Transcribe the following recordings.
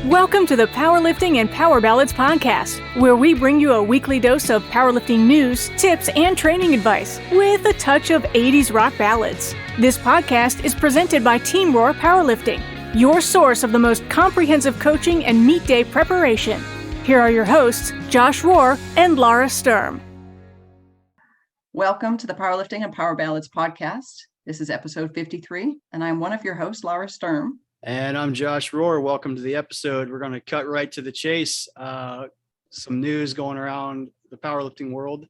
Welcome to the Powerlifting and Power Ballads podcast, where we bring you a weekly dose of powerlifting news, tips, and training advice with a touch of 80s rock ballads. This podcast is presented by Team Roar Powerlifting, your source of the most comprehensive coaching and meet day preparation. Here are your hosts, Josh Rohr and Laura Sturm. Welcome to the Powerlifting and Power Ballads podcast. This is episode 53, and I'm one of your hosts, Laura Sturm. And I'm Josh Rohr. Welcome to the episode. We're going to cut right to the chase. Some news going around the powerlifting world.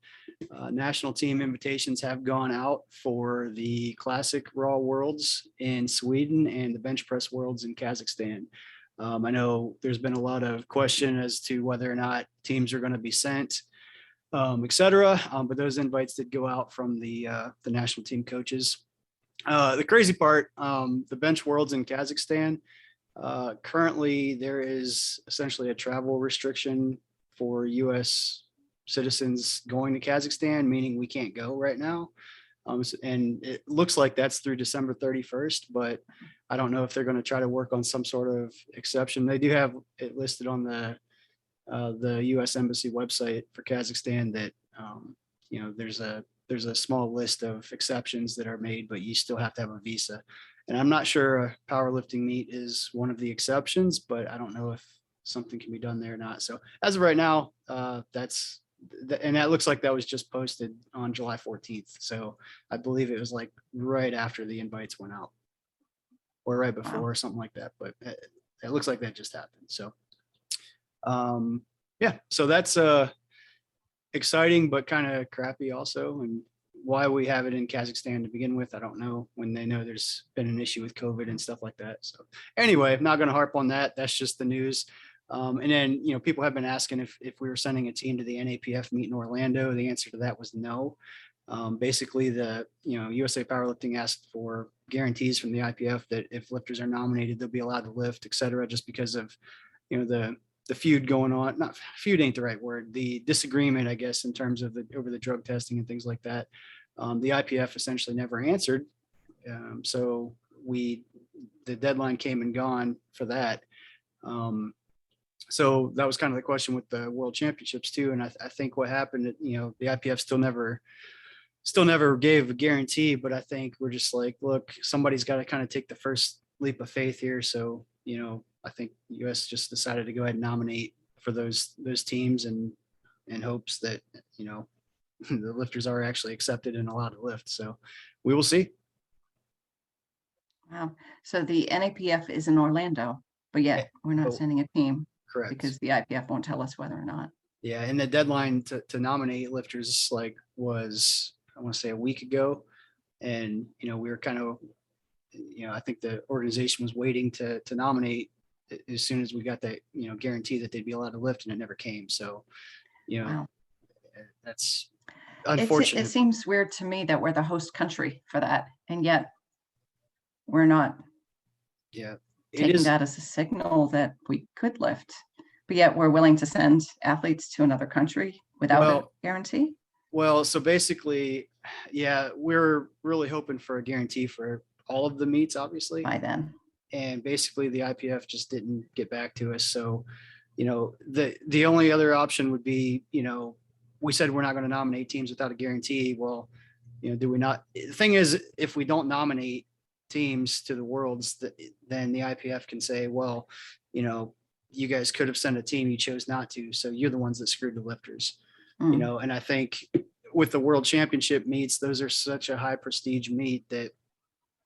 National team invitations have gone out for the Classic Raw Worlds in Sweden and the Bench Press Worlds in Kazakhstan. I know there's been a lot of question as to whether or not teams are going to be sent, etc. But those invites did go out from the national team coaches. The crazy part, the Bench Worlds in Kazakhstan, currently there is essentially a travel restriction for U.S. citizens going to Kazakhstan, meaning we can't go right now. And it looks like that's through December 31st, but I don't know if they're going to try to work on some sort of exception. They do have it listed on the U.S. Embassy website for Kazakhstan that, there's a small list of exceptions that are made, but you still have to have a visa. And I'm not sure a powerlifting meet is one of the exceptions, but I don't know if something can be done there or not. So as of right now, and that looks like that was just posted on July 14th. So I believe it was like right after the invites went out or right before or something like that. But it looks like that just happened. So so that's exciting, but kind of crappy also. And why we have it in Kazakhstan to begin with, I don't know, when they know there's been an issue with COVID and stuff like that. So anyway, I'm not going to harp on that. That's just the news. And then, people have been asking if we were sending a team to the NAPF meet in Orlando. The answer to that was no. Basically, the USA Powerlifting asked for guarantees from the IPF that if lifters are nominated, they'll be allowed to lift, et cetera, just because of, the feud going on. Not feud ain't the right word. The disagreement, I guess, in terms of over the drug testing and things like that. The IPF essentially never answered. So the deadline came and gone for that. So that was kind of the question with the World Championships too. And I think what happened, the IPF still never gave a guarantee, but I think we're just like, look, somebody's got to kind of take the first leap of faith here. So, I think US just decided to go ahead and nominate for those teams and in hopes that, the lifters are actually accepted and allowed to lift. So we will see. Wow. So the NAPF is in Orlando, but yet we're not sending a team. Correct. Because the IPF won't tell us whether or not. Yeah. And the deadline to nominate lifters was, I want to say, a week ago. And, we were kind of, I think the organization was waiting to nominate as soon as we got that, guarantee that they'd be allowed to lift, and it never came. So, Wow. That's unfortunate. It seems weird to me that we're the host country for that, and yet we're not taking that as a signal that we could lift, but yet we're willing to send athletes to another country without a guarantee. Well, so basically, we're really hoping for a guarantee for all of the meets, obviously. By then. And basically the IPF just didn't get back to us. So, the only other option would be, we said we're not going to nominate teams without a guarantee. Well, do we not? The thing is, if we don't nominate teams to the Worlds, then the IPF can say, well, you guys could have sent a team, you chose not to. So you're the ones that screwed the lifters, and I think with the World Championship meets, those are such a high prestige meet that,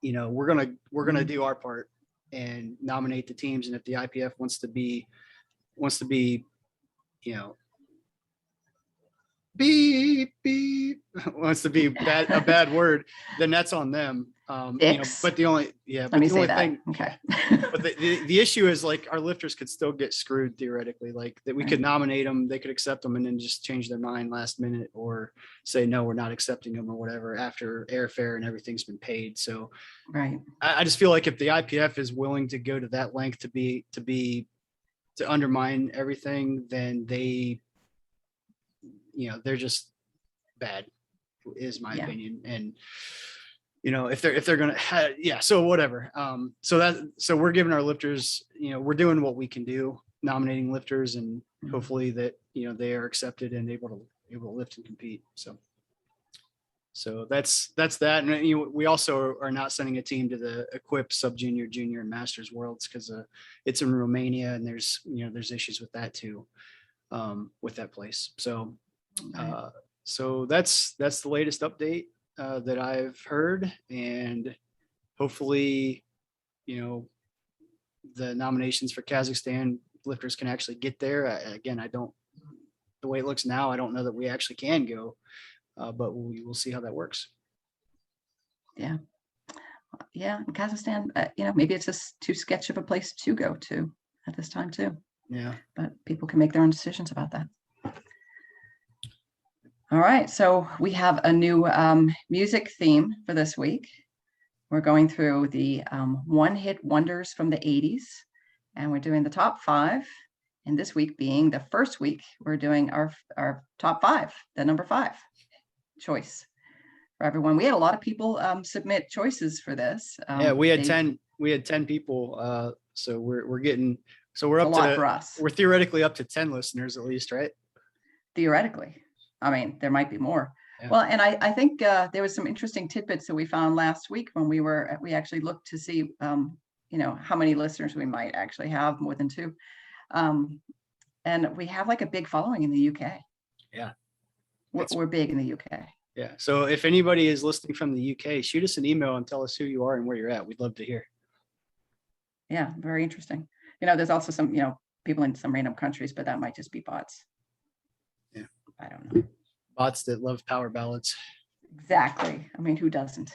we're going to do our part and nominate the teams. And if the IPF wants to be, wants to be a bad word, then that's on them. But the only thing, okay. But the issue is, like, our lifters could still get screwed theoretically, like that we could nominate them, they could accept them, and then just change their mind last minute or say, no, we're not accepting them or whatever after airfare and everything's been paid. So I just feel like if the IPF is willing to go to that length to undermine everything, then they're just bad, is my opinion. And if they're gonna so whatever. So we're giving our lifters, we're doing what we can do, nominating lifters, and hopefully that they are accepted and able to lift and compete. So that's that. And we also are not sending a team to the Equip Sub Junior, Junior, and Masters Worlds because it's in Romania, and there's issues with that too, with that place. So so that's the latest update that I've heard, and hopefully, the nominations for Kazakhstan lifters can actually get there. Again, the way it looks now, I don't know that we actually can go, but we will see how that works. Yeah. In Kazakhstan, maybe it's just too sketch of a place to go to at this time too. Yeah. But people can make their own decisions about that. All right, so we have a new music theme for this week. We're going through the one-hit wonders from the 80s, and we're doing the top 5. And this week being the first week, we're doing our top 5, the number 5 choice for everyone. We had a lot of people submit choices for this. We had 10 people. So we're up a lot for us. We're theoretically up to 10 listeners at least, right? Theoretically. I mean, there might be more. Yeah. Well, and I think there was some interesting tidbits that we found last week when we actually looked to see, how many listeners we might actually have, more than 2. And we have like a big following in the UK. Yeah. We're big in the UK. Yeah. So if anybody is listening from the UK, shoot us an email and tell us who you are and where you're at. We'd love to hear. Yeah. Very interesting. There's also some, people in some random countries, but that might just be bots. Yeah. I don't know. Bots that love power ballads. Exactly. I mean, who doesn't?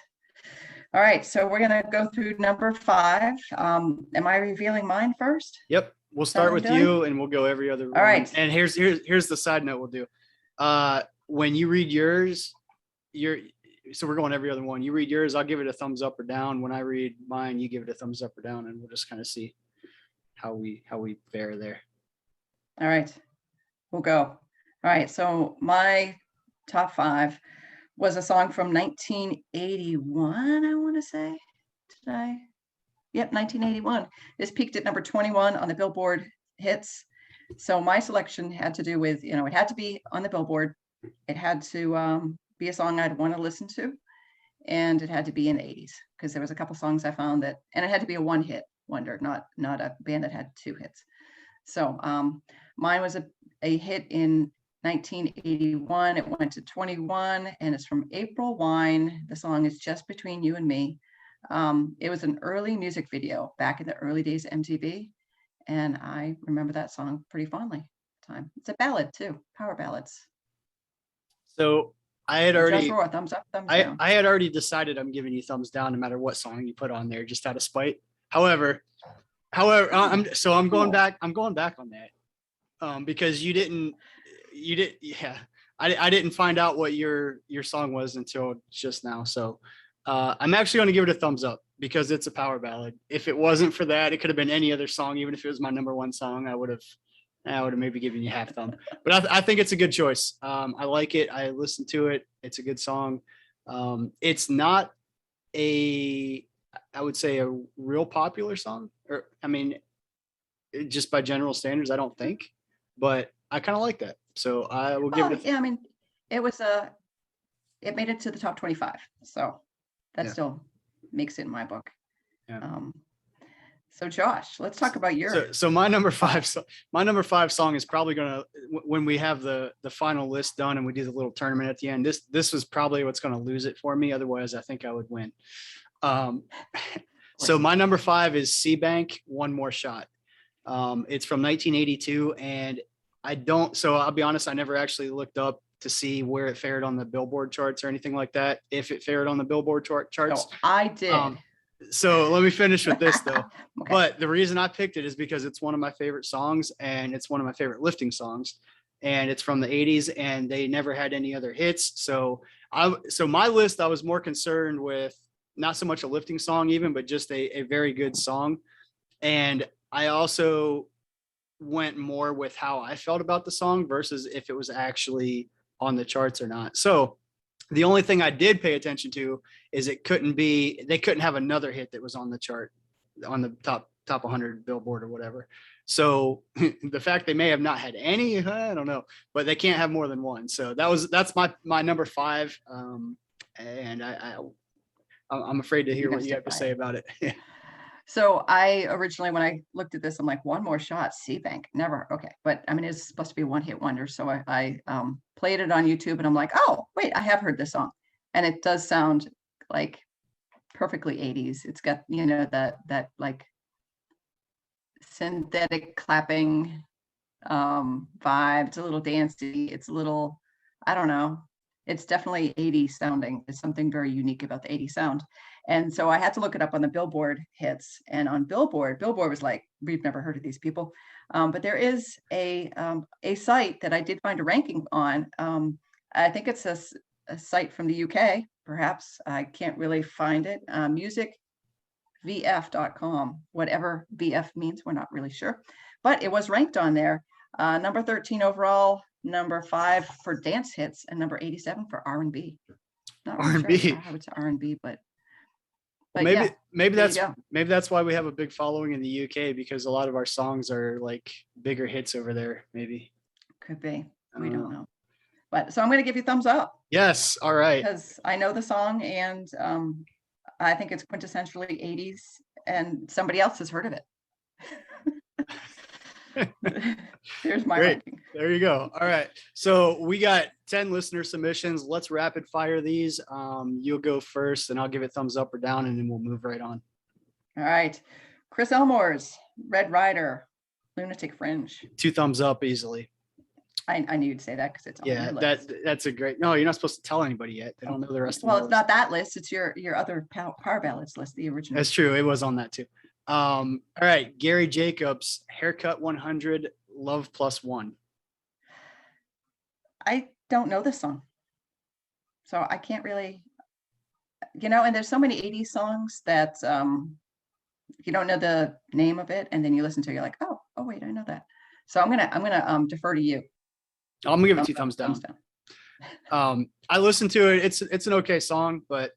All right. So we're going to go through number 5. Am I revealing mine first? Yep. We'll start with you and we'll go every other. All right. And here's the side note we'll do. When you read yours, so we're going every other one. You read yours, I'll give it a thumbs up or down. When I read mine, you give it a thumbs up or down, and we'll just kind of see how we fare there. All right. We'll go. All right. So my top 5 was a song from 1981, I want to say. Did I? Yep, 1981. This peaked at number 21 on the Billboard hits. So my selection had to do with, it had to be on the Billboard. It had to be a song I'd want to listen to. And it had to be in the 80s because there was a couple songs I found that, and it had to be a one-hit wonder, not a band that had 2 hits. So mine was a hit in 1981. It went to 21, and it's from April Wine. The song is Just Between You and Me. It was an early music video back in the early days of MTV, and I remember that song pretty fondly. It's a ballad too, power ballads. So I had already thumbs up, thumbs down. I had already decided I'm giving you thumbs down no matter what song you put on there, just out of spite. However, I'm going back. I'm going back on that because you didn't. Yeah, I didn't find out what your song was until just now. So I'm actually going to give it a thumbs up because it's a power ballad. If it wasn't for that, it could have been any other song. Even if it was my number 1 song, I would have maybe given you half thumb. But I think it's a good choice. I like it. I listened to it. It's a good song. It's not I would say a real popular song, or I mean, just by general standards, I don't think, but I kind of like that. So I will give it. Yeah, I mean, it made it to the top 25. So that still makes it in my book. Yeah. So Josh, let's talk about yours. So my number 5 song is probably gonna, when we have the final list done and we do the little tournament at the end, this was probably what's gonna lose it for me. Otherwise, I think I would win. So my number 5 is Seabank, One More Shot. It's from 1982, and so I'll be honest, I never actually looked up to see where it fared on the Billboard charts or anything like that. If it fared on the Billboard charts. No, I did. So let me finish with this though. Okay. But the reason I picked it is because it's one of my favorite songs, and it's one of my favorite lifting songs, and it's from the 80s, and they never had any other hits. So my list, I was more concerned with not so much a lifting song even, but just a very good song. And I also went more with how I felt about the song versus if it was actually on the charts or not. So The only thing I did pay attention to is they couldn't have another hit that was on the chart, on the top 100 Billboard or whatever. So the fact they may have not had any, I don't know, but they can't have more than one. So that's my number 5. And I'm afraid to hear what you have to say about it. So I originally, when I looked at this, I'm like, one more shot, Seabank, never. Okay. But I mean, it's supposed to be a one-hit wonder. So I played it on YouTube and I'm like, oh, wait, I have heard this song. And it does sound like perfectly 80s. It's got, that like synthetic clapping vibe. It's a little dancey. It's a little, I don't know. It's definitely 80s sounding. It's something very unique about the 80s sound. And so I had to look it up on the Billboard hits, and on Billboard was like, we've never heard of these people. But there is a site that I did find a ranking on. I think it's a site from the UK, perhaps. I can't really find it. musicvf.com, whatever VF means, we're not really sure. But it was ranked on there. Number 13 overall, number 5 for dance hits, and number 87 for R&B. Not really R&B. sure how it's R&B, but maybe that's why we have a big following in the UK, because a lot of our songs are like bigger hits over there. Maybe could be. We don't know. But so I'm going to give you thumbs up. Yes. All right. Because I know the song, and I think it's quintessentially 80s, and somebody else has heard of it. There's my ranking. There you go. All right. So we got 10 listener submissions. Let's rapid fire these. You'll go first, and I'll give it thumbs up or down, and then we'll move right on. All right. Chris Elmore's Red Rider, Lunatic Fringe. 2 thumbs up easily. I knew you'd say that because it's on your list. That's a great. No, you're not supposed to tell anybody yet. They don't know the rest of the list. Well, it's list. not that list. It's your other power ballads list, the original. That's true. It was on that too. All right. Gary Jacobs, Haircut 100, Love Plus One. I don't know this song, so I can't really, and there's so many 80s songs that you don't know the name of it, and then you listen to it, you're like, oh wait, I know that. So I'm gonna defer to you. I'm gonna give it 2 thumbs down. I listened to it. It's an okay song, but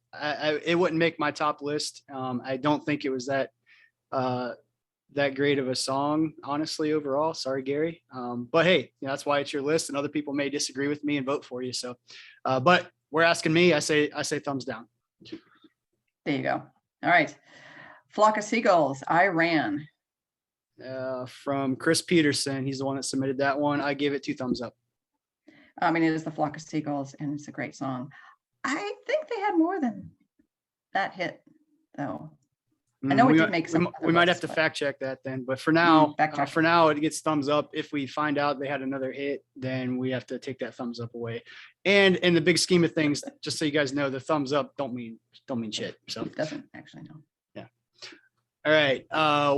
it wouldn't make my top list. I don't think it was that great of a song, honestly, overall. Sorry, Gary. But hey, that's why it's your list, and other people may disagree with me and vote for you. So, but we're asking me. I say thumbs down. There you go. All right. Flock of Seagulls, I Ran. From Chris Peterson. He's the one that submitted that one. I gave it 2 thumbs up. I mean, it is the Flock of Seagulls, and it's a great song. I think they had more than that hit, though. I know it did make some. We might have to fact check that then, but for now, it gets thumbs up. If we find out they had another hit, then we have to take that thumbs up away. And in the big scheme of things, just so you guys know, the thumbs up don't mean shit. So it doesn't actually know. Yeah. All right.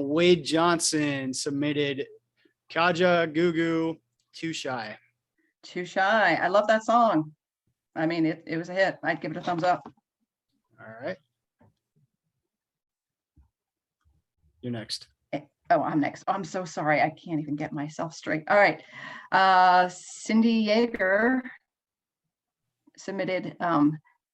Wade Johnson submitted Kaja Gugu, Too Shy. Too Shy. I love that song. I mean, it was a hit. I'd give it a thumbs up. All right. You're next. Oh, I'm next. Oh, I'm so sorry. I can't even get myself straight. All right. Cindy Yeager submitted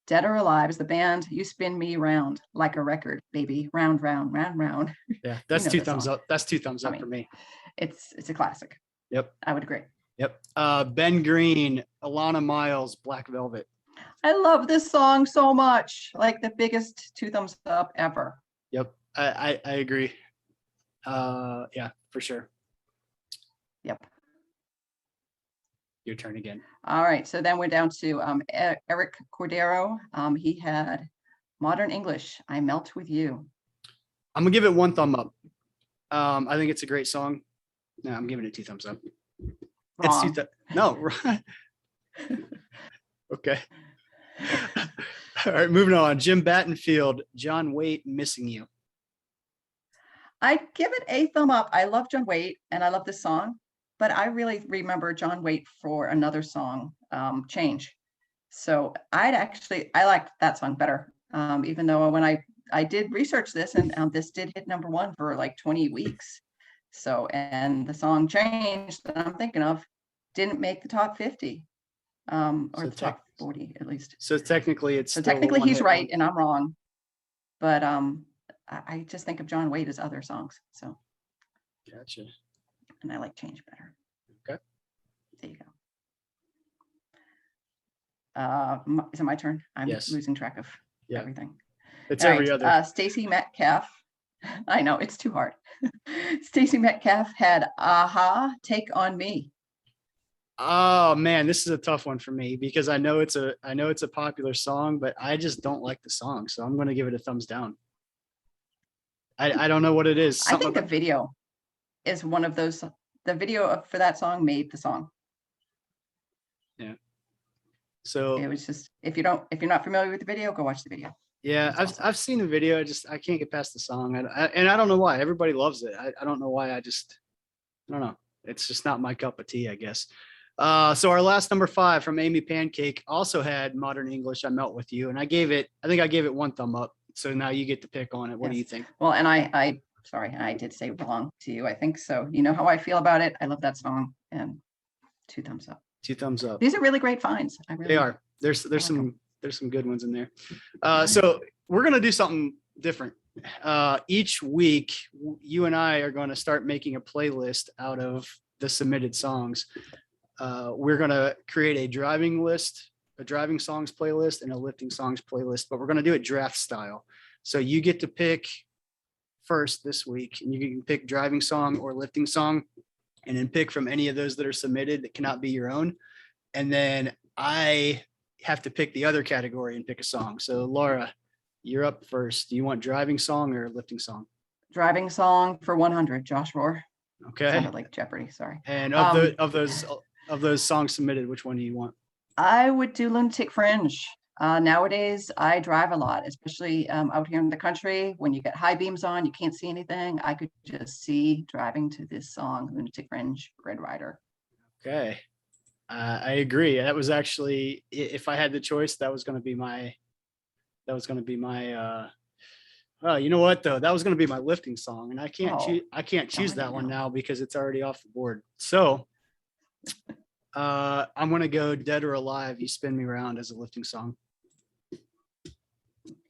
Dead or Alive is the band You Spin Me Round Like a Record, baby. Round, round, round, round. Yeah, that's 2 thumbs up. That's 2 thumbs up for me. It's a classic. Yep. I would agree. Yep. Ben Green, Alana Miles, Black Velvet. I love this song so much. Like the biggest 2 thumbs up ever. Yep. I agree. Yeah, for sure. Yep. Your turn again. All right. So then we're down to Eric Cordero. He had Modern English, I Melt With You. I'm gonna give it 1 thumb up. I think it's a great song. No, I'm giving it 2 thumbs up. Wrong. It's no, right. Okay. All right, moving on. Jim Battenfield, John Waite, Missing You. I'd give it a thumb up. I love John Waite and I love this song, but I really remember John Waite for another song, Change. So I liked that song better. Even though when I did research this, and this did hit number 1 for like 20 weeks. So, and the song Change that I'm thinking of didn't make the top 50. Or the top 40 at least. So technically So technically he's right and I'm wrong. But I just think of John Waite as other songs. So gotcha. And I like Change better. Okay. There you go. Is it my turn? I'm losing track of everything. It's all every other. Stacey Metcalf. I know it's too hard. Stacey Metcalf had Aha, Take on Me. Oh man, this is a tough one for me because I know it's a popular song, but I just don't like the song. So I'm going to give it a thumbs down. I don't know what it is. I think the video is one of those. The video for that song made the song. Yeah. So it was just if you're not familiar with the video, go watch the video. Yeah, I've seen the video. I can't get past the song, and I don't know why. Everybody loves it. I don't know why. I don't know. It's just not my cup of tea, I guess. So our last number 5 from Amy Pancake also had Modern English, I Melt With You, and I think I gave it 1 thumb up. So now you get to pick on it. What do you think? Well, and I did say wrong to you. I think so. You know how I feel about it. I love that song, and 2 thumbs up. 2 thumbs up. These are really great finds. They are. There's some good ones in there. So we're going to do something different. Each week, you and I are going to start making a playlist out of the submitted songs. We're going to create a driving songs playlist and a lifting songs playlist, but we're going to do it draft style. So you get to pick first this week, and you can pick driving song or lifting song, and then pick from any of those that are submitted that cannot be your own. And then I have to pick the other category and pick a song. So Laura, you're up first. Do you want driving song or lifting song? Driving song for 100, Josh Rohr. Okay. Sounded like Jeopardy, sorry. And of those songs submitted, which one do you want? I would do Lunatic Fringe. Nowadays, I drive a lot, especially out here in the country. When you get high beams on, you can't see anything. I could just see driving to this song, Lunatic Fringe, Red Rider. Okay. I agree. That was actually, if I had the choice, that was going to be my, well, you know what though? That was going to be my lifting song, and I can't choose that one now because it's already off the board. So I'm going to go Dead or Alive, You Spin Me Round as a lifting song.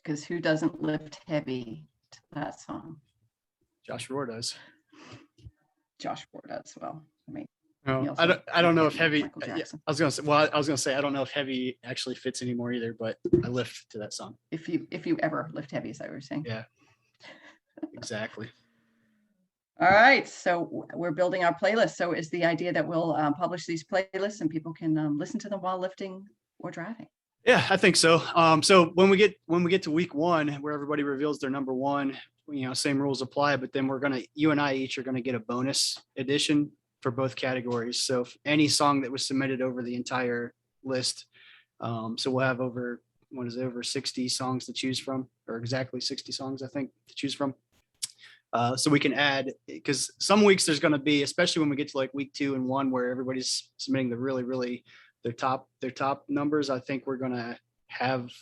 Because who doesn't lift heavy to that song? Josh Rohr does. Josh Rohr does. Well, I mean, I don't know if heavy. I was gonna say I don't know if heavy actually fits anymore either, but I lift to that song. If you ever lift heavy, is that what you're saying? Yeah, exactly. All right, so we're building our playlist. So is the idea that we'll publish these playlists and people can listen to them while lifting or driving? Yeah, I think so. So when we get to week 1, where everybody reveals their number 1, same rules apply. But then you and I each are gonna get a bonus edition for both categories. So if any song that was submitted over the entire list, so we'll have over 60 songs to choose from, or exactly 60 songs, I think, to choose from. So we can add, because some weeks there's going to be, especially when we get to like week 2 and 1, where everybody's submitting the really their top numbers. I think we're going to have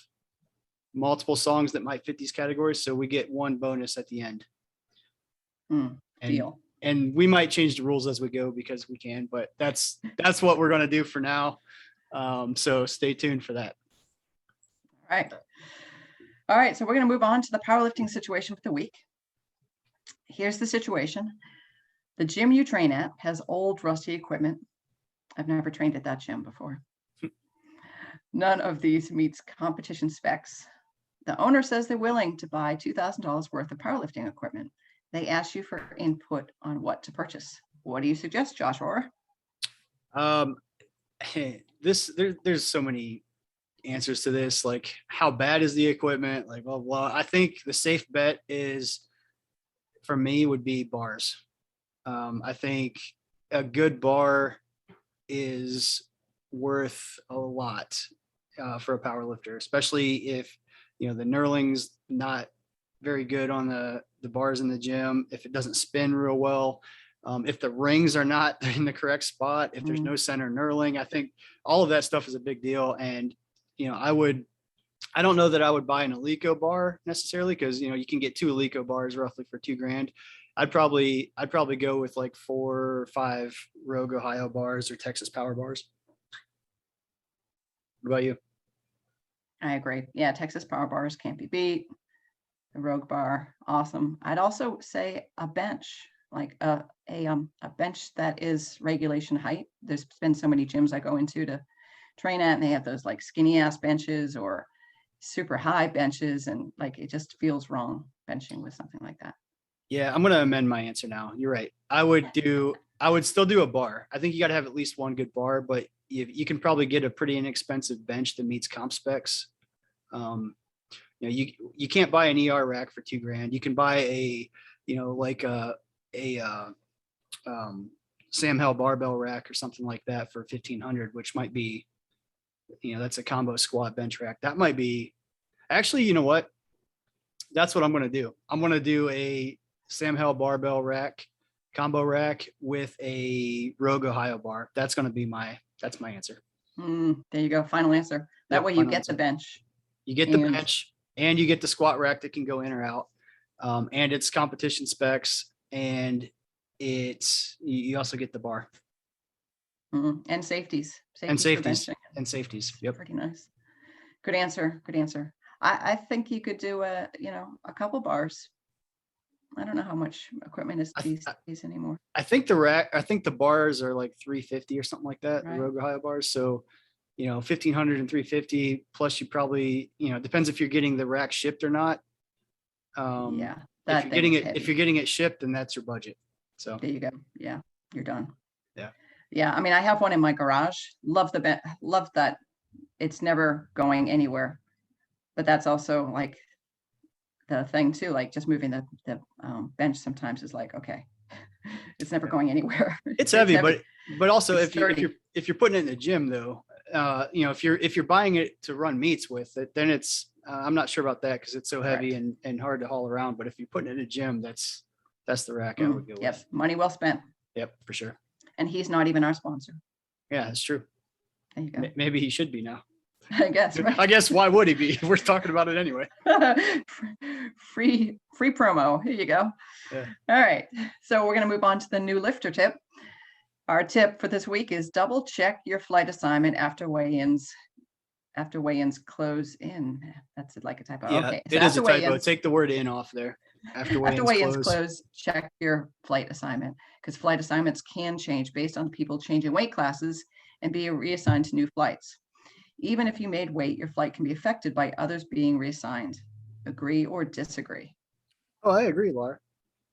multiple songs that might fit these categories. So we get one bonus at the end. Deal. And we might change the rules as we go because we can, but that's what we're going to do for now. So stay tuned for that. All right. So we're going to move on to the powerlifting situation for the week. Here's the situation. The gym you train at has old, rusty equipment. I've never trained at that gym before. None of these meets competition specs. The owner says they're willing to buy $2,000 worth of powerlifting equipment. They ask you for input on what to purchase. What do you suggest, Josh Rohr? There's so many answers to this. Like, how bad is the equipment? Like, blah, blah. I think the safe bet for me would be bars. I think a good bar is worth a lot for a power lifter, especially if the knurling's not very good on the bars in the gym, if it doesn't spin real well, if the rings are not in the correct spot, if there's no center knurling. I think all of that stuff is a big deal. And I don't know that I would buy an Eleiko bar necessarily, because you can get 2 Eleiko bars roughly for $2,000. I'd probably go with like 4 or 5 Rogue Ohio bars or Texas Power bars. What about you? I agree. Yeah, Texas power bars can't be beat. The Rogue bar, awesome. I'd also say a bench, like a bench that is regulation height. There's been so many gyms I go into to train at, and they have those like skinny ass benches or super high benches, and like it just feels wrong benching with something like that. Yeah, I'm gonna amend my answer now. You're right. I would still do a bar. I think you got to have at least one good bar, but you can probably get a pretty inexpensive bench that meets comp specs. You can't buy an ER rack for $2,000. You can buy like a Sam Hell barbell rack or something like that for $1,500, which might be, that's a combo squat bench rack. That might be actually, you know what? That's what I'm going to do. I'm going to do a Sam Hell barbell rack, combo rack with a Rogue Ohio bar. That's going to be that's my answer. There you go. Final answer. That way you get the bench. You get the bench and you get the squat rack that can go in or out. And it's competition specs, and you also get the bar. And safeties. And safeties. Yep. Pretty nice. Good answer. I think you could do a couple bars. I don't know how much equipment is these days anymore. I think the bars are like $350 or something like that. Right. The Rogue Ohio bars. So, $1,500 and $350 plus you probably, depends if you're getting the rack shipped or not. Yeah. If you're getting it shipped, then that's your budget. So there you go. Yeah. You're done. Yeah. Yeah. I mean, I have one in my garage. Love that. It's never going anywhere, but that's also like the thing too, like just moving the bench sometimes is like, okay, it's never going anywhere. It's heavy, but also if you're putting it in the gym though, if you're buying it to run meets with it, then it's, I'm not sure about that because it's so heavy and hard to haul around. But if you're putting it in a gym, that's the rack I would go Yep. with. Money well spent. Yep, for sure. And he's not even our sponsor. Yeah, that's true. There you go. Maybe he should be now. I guess. Right? I guess why would he be? We're talking about it anyway. Free promo. Here you go. Yeah. All right. So we're going to move on to the new lifter tip. Our tip for this week is double check your flight assignment after weigh-ins. After weigh-ins close in. That's like a typo. Yeah, okay. So it is a typo. Take the word in off there. After weigh-ins close, check your flight assignment, because flight assignments can change based on people changing weight classes and be reassigned to new flights. Even if you made weight, your flight can be affected by others being reassigned. Agree or disagree? Oh, I agree, Laura.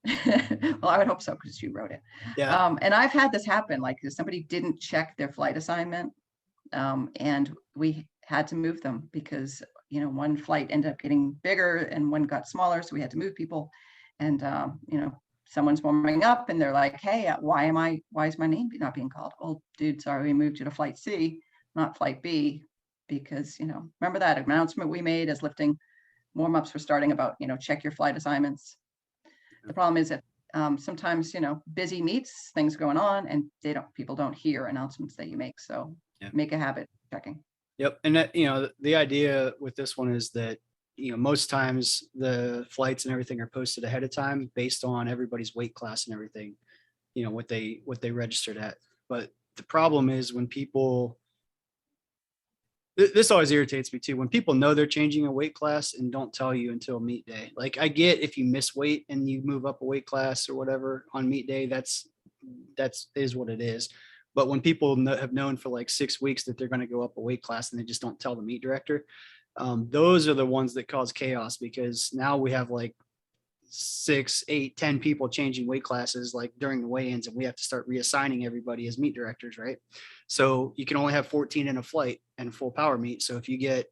Well, I would hope so because you wrote it. Yeah. And I've had this happen, like somebody didn't check their flight assignment, and we had to move them because one flight ended up getting bigger and one got smaller, so we had to move people. And someone's warming up and they're like, "Hey, why is my name not being called?" "Oh, dude, sorry, we moved you to flight C, not flight B, because remember that announcement we made as lifting warm-ups were starting about check your flight assignments." The problem is that sometimes busy meets, things going on, and people don't hear announcements that you make. So make a habit checking. Yep. And that, the idea with this one is that, most times the flights and everything are posted ahead of time based on everybody's weight class and everything, what they registered at. But the problem is when people, this always irritates me too, when people know they're changing a weight class and don't tell you until meet day. Like I get if you miss weight and you move up a weight class or whatever on meet day, that's is what it is. But when people have known for like 6 weeks that they're going to go up a weight class and they just don't tell the meet director, those are the ones that cause chaos, because now we have like 6, 8, 10 people changing weight classes like during the weigh-ins, and we have to start reassigning everybody as meet directors, right? So you can only have 14 in a flight and a full power meet. So if you get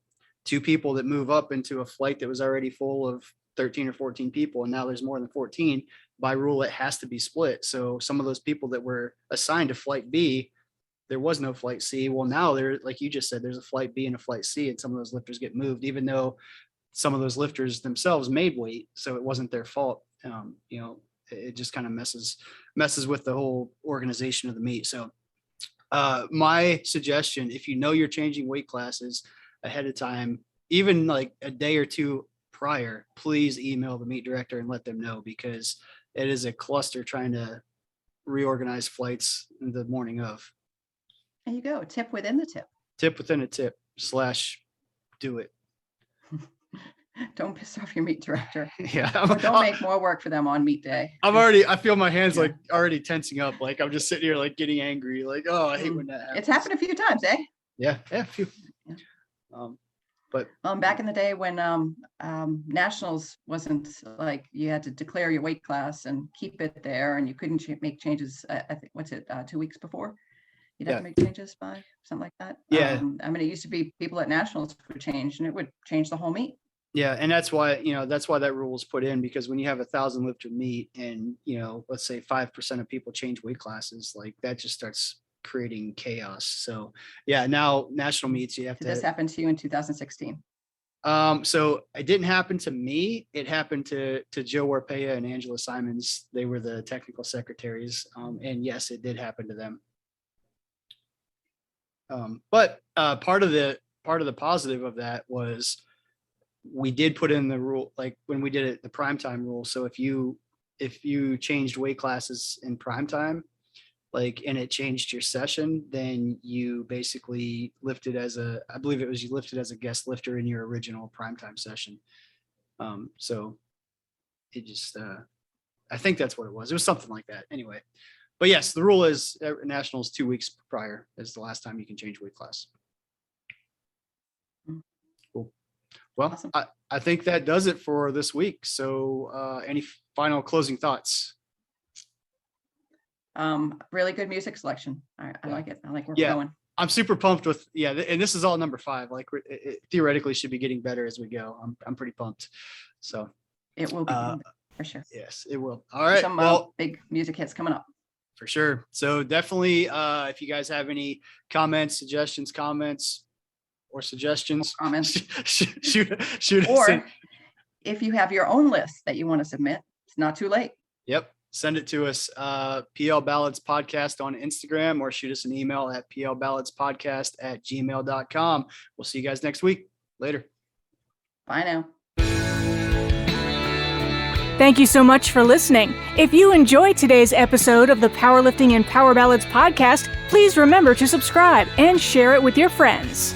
2 people that move up into a flight that was already full of 13 or 14 people, and now there's more than 14, by rule, it has to be split. So some of those people that were assigned to flight B, there was no flight C. Well, now there, like you just said, there's a flight B and a flight C, and some of those lifters get moved, even though some of those lifters themselves made weight. So it wasn't their fault. It just kind of messes with the whole organization of the meet. So my suggestion, if you're changing weight classes ahead of time, even like a day or two prior, please email the meet director and let them know, because it is a cluster trying to reorganize flights the morning of. There you go. Tip within the tip. Tip within a tip / do it. Don't piss off your meet director. Yeah. Or don't make more work for them on meet day. I feel my hands like already tensing up. Like I'm just sitting here like getting angry. Like, oh, I hate when that happens. It's happened a few times, eh? Yeah. A few. Yeah. But back in the day when nationals wasn't like you had to declare your weight class and keep it there, and you couldn't make changes. I think 2 weeks before you'd have to make changes by something like that. Yeah. It used to be people at nationals would change, and it would change the whole meet. Yeah, and that's why that rule was put in, because when you have 1,000 lifter meet and let's say 5% of people change weight classes, like that just starts creating chaos. So yeah, now national meets you have to. Did this happen to you in 2016? So it didn't happen to me. It happened to Joe Warpea and Angela Simons. They were the technical secretaries. And yes, it did happen to them. But part of the positive of that was we did put in the rule, like when we did it, the primetime rule. So if you changed weight classes in primetime, like, and it changed your session, then you basically lifted as you lifted as a guest lifter in your original primetime session. So it just, I think that's what it was. It was something like that anyway. But yes, the rule is nationals 2 weeks prior is the last time you can change weight class. Cool. Well, awesome. I think that does it for this week. So any final closing thoughts? Really good music selection. I like it. I like where we're going. I'm super pumped with, and this is all number 5. Like it theoretically should be getting better as we go. I'm pretty pumped. So it will be for sure. Yes, it will. All right. Some big music hits coming up. For sure. So definitely, if you guys have any comments, suggestions, shoot us. Or if you have your own list that you want to submit, it's not too late. Yep. Send it to us, PL Ballads Podcast on Instagram, or shoot us an email at plballadspodcast@gmail.com. We'll see you guys next week. Later. Bye now. Thank you so much for listening. If you enjoyed today's episode of the Powerlifting and Power Ballads podcast, please remember to subscribe and share it with your friends.